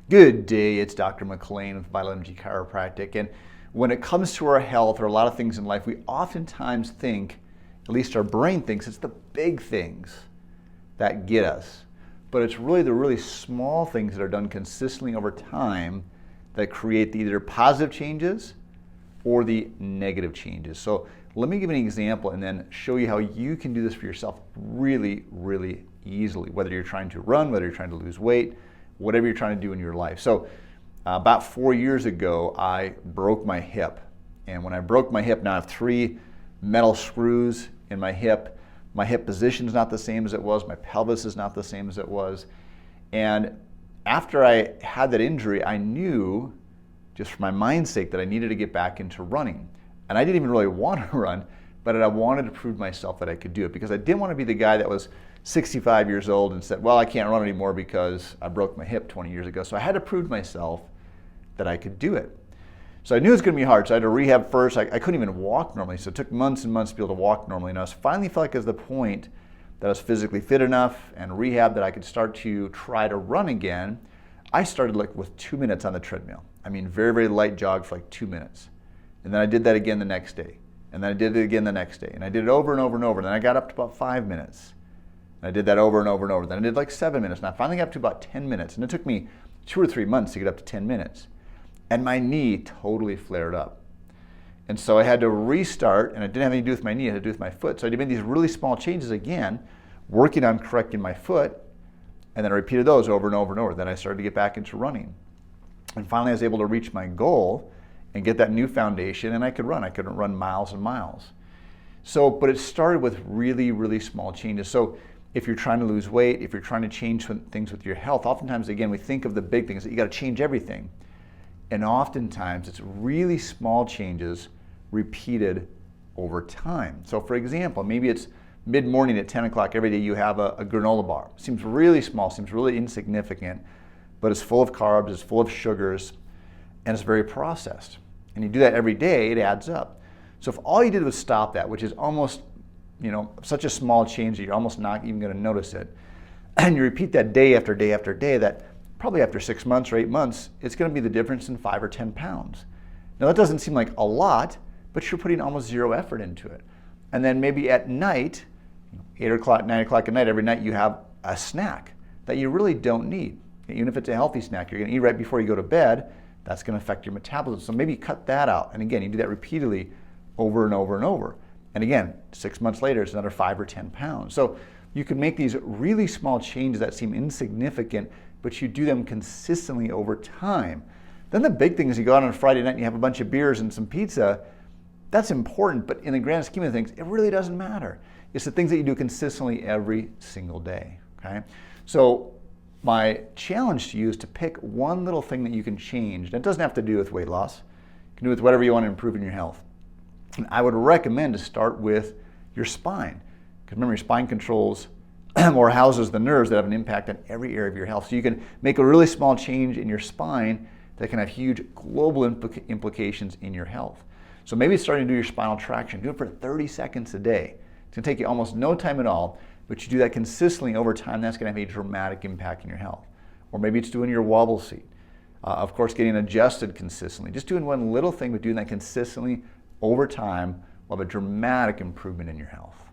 Good day, it's Dr. McLean with Vital Energy Chiropractic. And when it comes to our health or a lot of things in life, we oftentimes think, at least our brain thinks, it's the big things that get us. But it's really the really small things that are done consistently over time that create the either positive changes or the negative changes. So let me give an example and then show you how you can do this for yourself really, really easily, whether you're trying to run, whether you're trying to lose weight, whatever you're trying to do in your life. So about 4 years ago, I broke my hip. And when I broke my hip, now I have 3 metal screws in my hip. My hip position is not the same as it was. My pelvis is not the same as it was. And after I had that injury, I knew, just for my mind's sake, that I needed to get back into running. And I didn't even really want to run, but I wanted to prove to myself that I could do it, because I didn't want to be the guy that was 65 years old and said, well, I can't run anymore because I broke my hip 20 years ago. So I had to prove to myself that I could do it. So I knew it was going to be hard. So I had to rehab first. I couldn't even walk normally. So it took months and months to be able to walk normally. And I finally felt like it was the point that I was physically fit enough and rehab that I could start to try to run again. I started like with 2 minutes on the treadmill. I mean, very, very light jog for like 2 minutes. And then I did that again the next day. And then I did it again the next day. And I did it over and over and over. And then I got up to about 5 minutes. And I did that over and over and over. Then I did like 7 minutes. And I finally got up to about 10 minutes. And it took me 2 or 3 months to get up to 10 minutes. And my knee totally flared up. And so I had to restart, and it didn't have anything to do with my knee, it had to do with my foot. So I made these really small changes again, working on correcting my foot, and then I repeated those over and over and over. Then I started to get back into running. And finally I was able to reach my goal and get that new foundation, and I could run. I could run miles and miles. So, but it started with really, really small changes. So if you're trying to lose weight, if you're trying to change things with your health, oftentimes, again, we think of the big things, that you got to change everything. And oftentimes, it's really small changes repeated over time. So for example, maybe it's mid-morning at 10 o'clock every day you have a granola bar. Seems really small, seems really insignificant, but it's full of carbs, it's full of sugars, and it's very processed. And you do that every day, it adds up. So if all you did was stop that, which is almost, such a small change that you're almost not even going to notice it, and you repeat that day after day after day, that probably after 6 months or 8 months, it's going to be the difference in 5 or 10 pounds. Now that doesn't seem like a lot, but you're putting almost zero effort into it. And then maybe at night, 8 o'clock, 9 o'clock at night, every night you have a snack that you really don't need. Even if it's a healthy snack, you're going to eat right before you go to bed, that's going to affect your metabolism. So maybe cut that out. And again, you do that repeatedly over and over and over. And again, 6 months later, it's another 5 or 10 pounds. So you can make these really small changes that seem insignificant, but you do them consistently over time. Then the big thing is you go out on a Friday night and you have a bunch of beers and some pizza. That's important, but in the grand scheme of things, it really doesn't matter. It's the things that you do consistently every single day, okay? So my challenge to you is to pick one little thing that you can change. And it doesn't have to do with weight loss. You can do with whatever you want to improve in your health. And I would recommend to start with your spine. Because remember, your spine controls or houses the nerves that have an impact on every area of your health. So you can make a really small change in your spine that can have huge global implications in your health. So maybe starting to do your spinal traction. Do it for 30 seconds a day. It's going to take you almost no time at all, but you do that consistently over time, that's going to have a dramatic impact in your health. Or maybe it's doing your wobble seat. Of course, getting adjusted consistently. Just doing one little thing, but doing that consistently over time will have a dramatic improvement in your health.